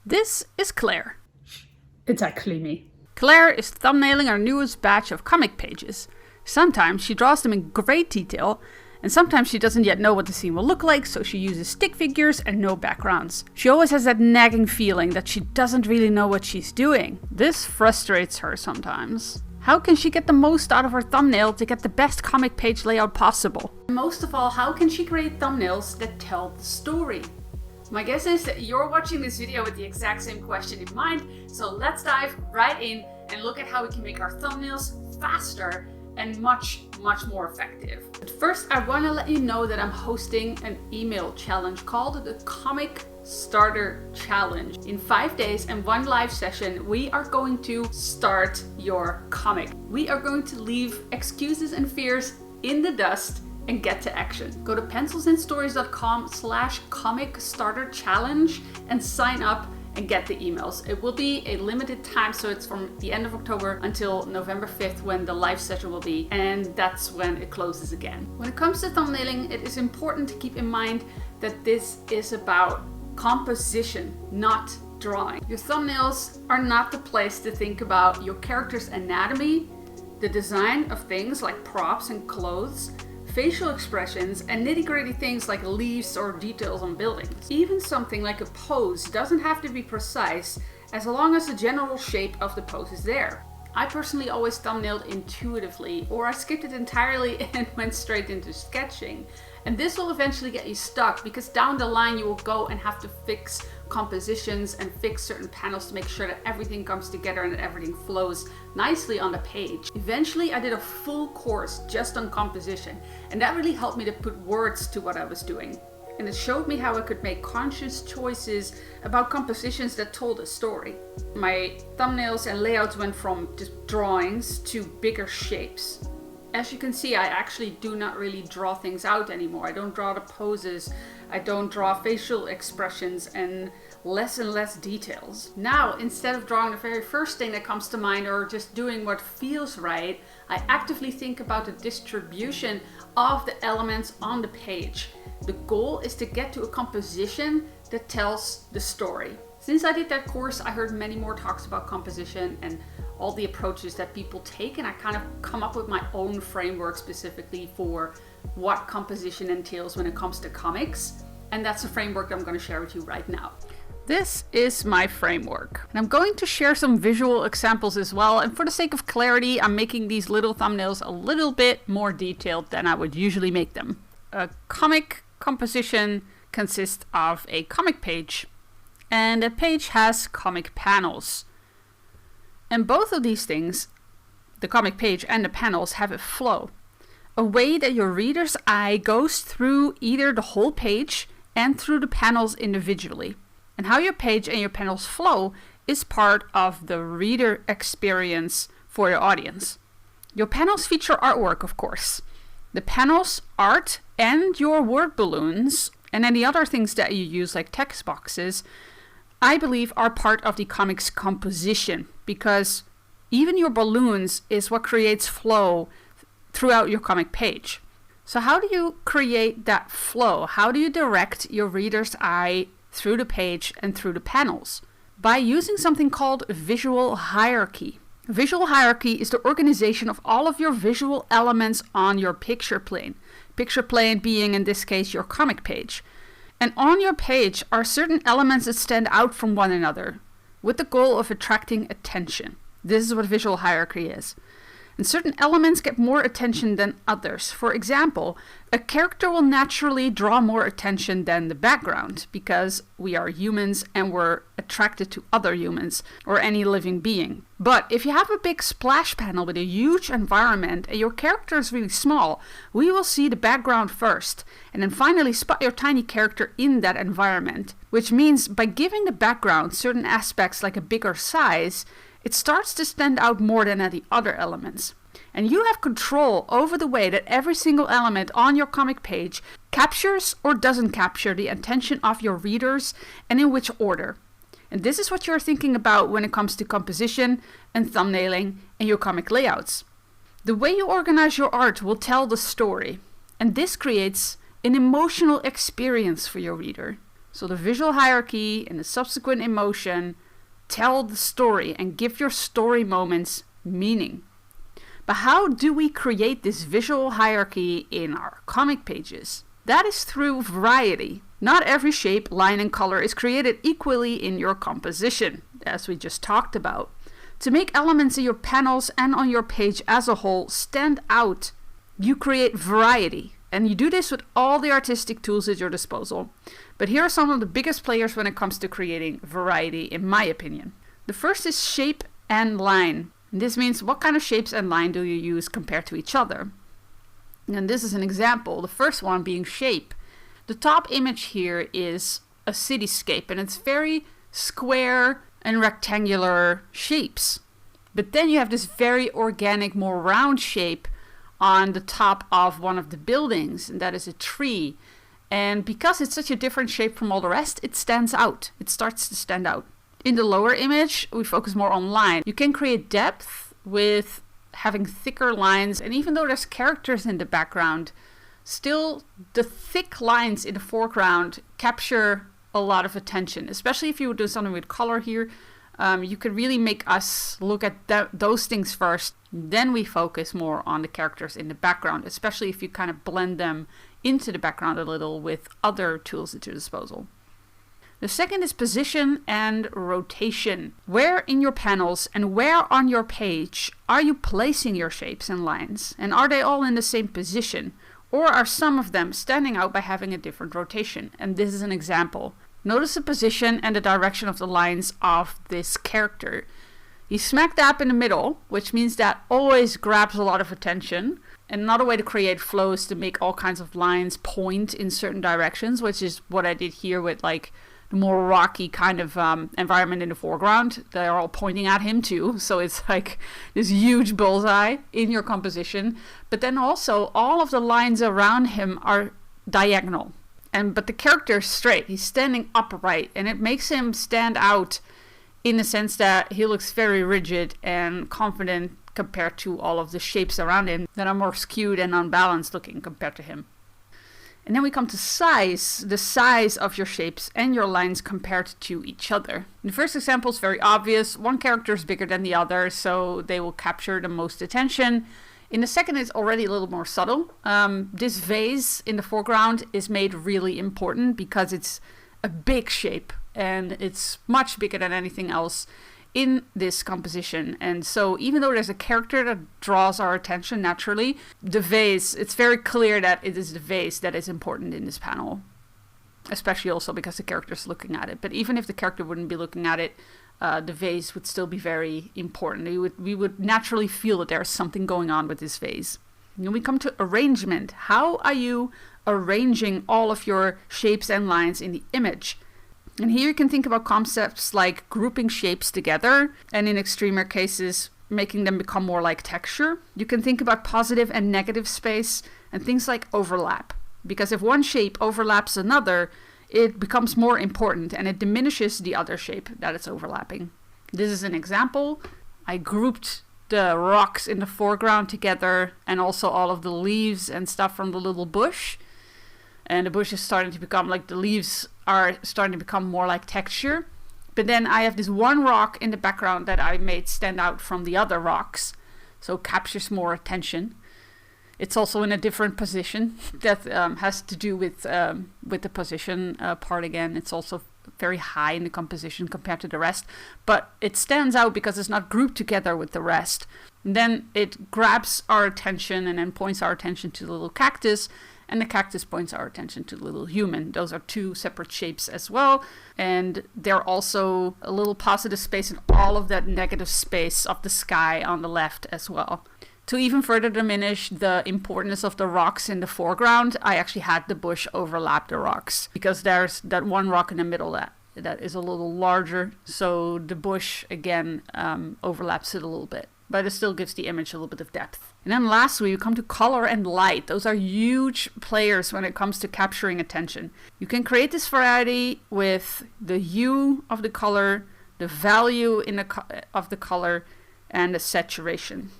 This is Claire. It's actually me. Claire is thumbnailing our newest batch of comic pages. Sometimes she draws them in great detail, and sometimes she doesn't yet know what the scene will look like, so she uses stick figures and no backgrounds. She always has that nagging feeling that she doesn't really know what she's doing. This frustrates her sometimes. How can she get the most out of her thumbnail to get the best comic page layout possible? Most of all, how can she create thumbnails that tell the story? My guess is that you're watching this video with the exact same question in mind, so let's dive right in and look at how we can make our thumbnails faster and much more effective. But first, I want to let you know that I'm hosting an email challenge called the Comic Starter Challenge. In 5 days and 1 live session, we are going to start your comic. We are going to leave excuses and fears in the dust and get to action. Go to pencilsandstories.com/comic starter challenge and sign up and get the emails. It will be a limited time, so it's from the end of October until November 5th when the live session will be, and that's when it closes again. When it comes to thumbnailing, it is important to keep in mind that this is about composition, not drawing. Your thumbnails are not the place to think about your character's anatomy, the design of things like props and clothes, facial expressions, and nitty-gritty things like leaves or details on buildings. Even something like a pose doesn't have to be precise as long as the general shape of the pose is there. I personally always thumbnailed intuitively, or I skipped it entirely and went straight into sketching. And this will eventually get you stuck because down the line you will go and have to fix compositions and fix certain panels to make sure that everything comes together and that everything flows nicely on the page. Eventually I did a full course just on composition, and that really helped me to put words to what I was doing. And it showed me how I could make conscious choices about compositions that told a story. My thumbnails and layouts went from just drawings to bigger shapes. As you can see, I actually do not really draw things out anymore. I don't draw the poses, I don't draw facial expressions, and less details. Now, instead of drawing the very first thing that comes to mind or just doing what feels right, I actively think about the distribution of the elements on the page. The goal is to get to a composition that tells the story. Since I did that course, I heard many more talks about composition and all the approaches that people take, and I kind of come up with my own framework specifically for what composition entails when it comes to comics. And that's a framework I'm going to share with you right now. This is my framework, and I'm going to share some visual examples as well. And for the sake of clarity, I'm making these little thumbnails a little bit more detailed than I would usually make them. A comic composition consists of a comic page, and that page has comic panels. And both of these things, the comic page and the panels, have a flow. A way that your reader's eye goes through either the whole page and through the panels individually. And how your page and your panels flow is part of the reader experience for your audience. Your panels feature artwork, of course. The panels, art, and your word balloons, and any other things that you use like text boxes, I believe are part of the comic's composition, because even your balloons is what creates flow throughout your comic page. So how do you create that flow? How do you direct your reader's eye through the page and through the panels? By using something called visual hierarchy. Visual hierarchy is the organization of all of your visual elements on your picture plane. Picture plane being, in this case, your comic page. And on your page are certain elements that stand out from one another with the goal of attracting attention. This is what visual hierarchy is. And certain elements get more attention than others. For example, a character will naturally draw more attention than the background because we are humans and we're attracted to other humans or any living being. But if you have a big splash panel with a huge environment and your character is really small, we will see the background first and then finally spot your tiny character in that environment. Which means by giving the background certain aspects like a bigger size, it starts to stand out more than the other elements. And you have control over the way that every single element on your comic page captures or doesn't capture the attention of your readers and in which order. And this is what you're thinking about when it comes to composition and thumbnailing and your comic layouts. The way you organize your art will tell the story, and this creates an emotional experience for your reader. So the visual hierarchy and the subsequent emotion tell the story and give your story moments meaning. But how do we create this visual hierarchy in our comic pages? That is through variety. Not every shape, line, and color is created equally in your composition, as we just talked about. To make elements in your panels and on your page as a whole stand out, you create variety. And you do this with all the artistic tools at your disposal. But here are some of the biggest players when it comes to creating variety, in my opinion. The first is shape and line. This means what kind of shapes and line do you use compared to each other? And this is an example, the first one being shape. The top image here is a cityscape, and it's very square and rectangular shapes. But then you have this very organic, more round shape on the top of one of the buildings, and that is a tree. And because it's such a different shape from all the rest, it stands out. It starts to stand out. In the lower image, we focus more on line. You can create depth with having thicker lines, and even though there's characters in the background, still the thick lines in the foreground capture a lot of attention, especially if you would do something with color here. You could really make us look at those things first, then we focus more on the characters in the background, especially if you kind of blend them into the background a little with other tools at your disposal. The second is position and rotation. Where in your panels and where on your page are you placing your shapes and lines? And are they all in the same position? Or are some of them standing out by having a different rotation? And this is an example. Notice the position and the direction of the lines of this character. He's smack dab in the middle, which means that always grabs a lot of attention. And another way to create flow is to make all kinds of lines point in certain directions, which is what I did here with like the more rocky kind of environment in the foreground. They're all pointing at him too, so it's like this huge bullseye in your composition. But then also all of the lines around him are diagonal, but the character is straight. He's standing upright, and it makes him stand out in the sense that he looks very rigid and confident compared to all of the shapes around him that are more skewed and unbalanced looking compared to him. And then we come to size, the size of your shapes and your lines compared to each other. The first example is very obvious. One character is bigger than the other, so they will capture the most attention. In the second, it's already a little more subtle. This vase in the foreground is made really important because it's a big shape and it's much bigger than anything else in this composition. And so even though there's a character that draws our attention naturally, the vase, it's very clear that it is the vase that is important in this panel, especially also because the character's looking at it. But even if the character wouldn't be looking at it, the vase would still be very important. We would naturally feel that there's something going on with this vase. And then we come to arrangement. How are you arranging all of your shapes and lines in the image? And here you can think about concepts like grouping shapes together, and in extremer cases, making them become more like texture. You can think about positive and negative space and things like overlap. Because if one shape overlaps another, it becomes more important and it diminishes the other shape that it's overlapping. This is an example. I grouped the rocks in the foreground together and also all of the leaves and stuff from the little bush. And the bush is starting to become like the leaves are starting to become more like texture. But then I have this one rock in the background that I made stand out from the other rocks. So it captures more attention. It's also in a different position that has to do with the position part again. It's also very high in the composition compared to the rest. But it stands out because it's not grouped together with the rest. And then it grabs our attention and then points our attention to the little cactus. And the cactus points our attention to the little human. Those are two separate shapes as well. And they're also a little positive space in all of that negative space of the sky on the left as well. To even further diminish the importance of the rocks in the foreground, I actually had the bush overlap the rocks. Because there's that one rock in the middle that is a little larger. So the bush, again, overlaps it a little bit. But it still gives the image a little bit of depth. And then lastly, we come to color and light. Those are huge players when it comes to capturing attention. You can create this variety with the hue of the color, the value of the color, and the saturation.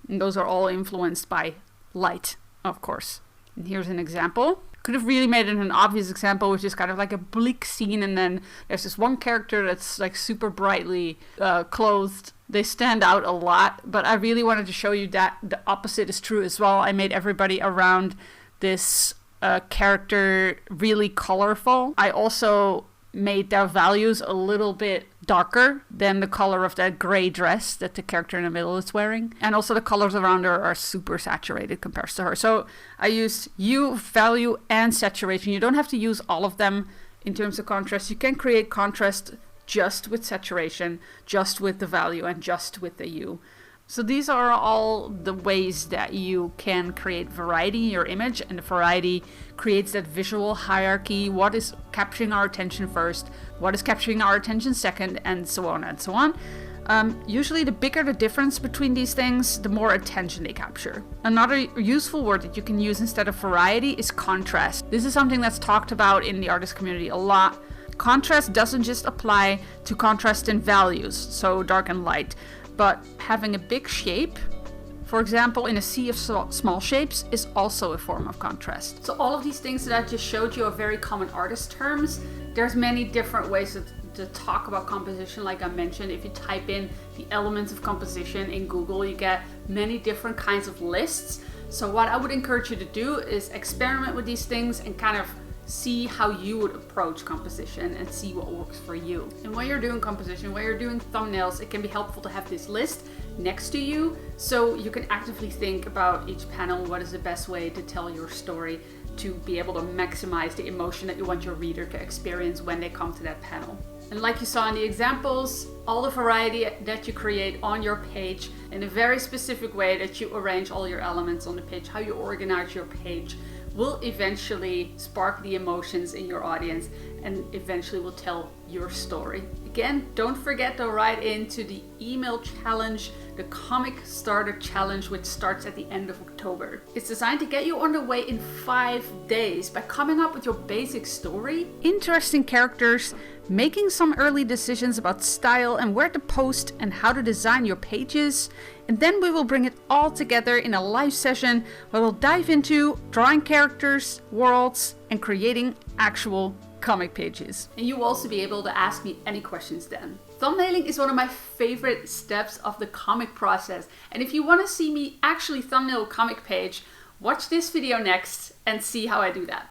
And those are all influenced by light, of course. And here's an example. Could have really made it an obvious example, which is kind of like a bleak scene, and then there's this one character that's like super brightly clothed. They stand out a lot, but I really wanted to show you that the opposite is true as well. I made everybody around this character really colorful. I also made their values a little bit darker than the color of that gray dress that the character in the middle is wearing. And also the colors around her are super saturated compared to her. So I used hue, value, and saturation. You don't have to use all of them in terms of contrast. You can create contrast just with saturation, just with the value, and just with the hue. So these are all the ways that you can create variety in your image, and the variety creates that visual hierarchy. What is capturing our attention first? What is capturing our attention second? And so on and so on. Usually the bigger the difference between these things, the more attention they capture. Another useful word that you can use instead of variety is contrast. This is something that's talked about in the artist community a lot. Contrast doesn't just apply to contrast in values, so dark and light, but having a big shape, for example, in a sea of small shapes, is also a form of contrast. So all of these things that I just showed you are very common artist terms. There's many different ways to talk about composition, like I mentioned. If you type in the elements of composition in Google, you get many different kinds of lists. So what I would encourage you to do is experiment with these things and kind of see how you would approach composition and see what works for you. And when you're doing composition, when you're doing thumbnails, it can be helpful to have this list next to you so you can actively think about each panel. What is the best way to tell your story to be able to maximize the emotion that you want your reader to experience when they come to that panel? And like you saw in the examples, all the variety that you create on your page in a very specific way that you arrange all your elements on the page, how you organize your page, will eventually spark the emotions in your audience and eventually will tell your story. Again, don't forget to write into the email challenge, the Comic Starter Challenge, which starts at the end of October. It's designed to get you on the way in 5 days by coming up with your basic story, interesting characters, making some early decisions about style and where to post and how to design your pages. And then we will bring it all together in a live session where we'll dive into drawing characters, worlds, and creating actual comic pages. And you will also be able to ask me any questions then. Thumbnailing is one of my favorite steps of the comic process. And if you want to see me actually thumbnail a comic page, watch this video next and see how I do that.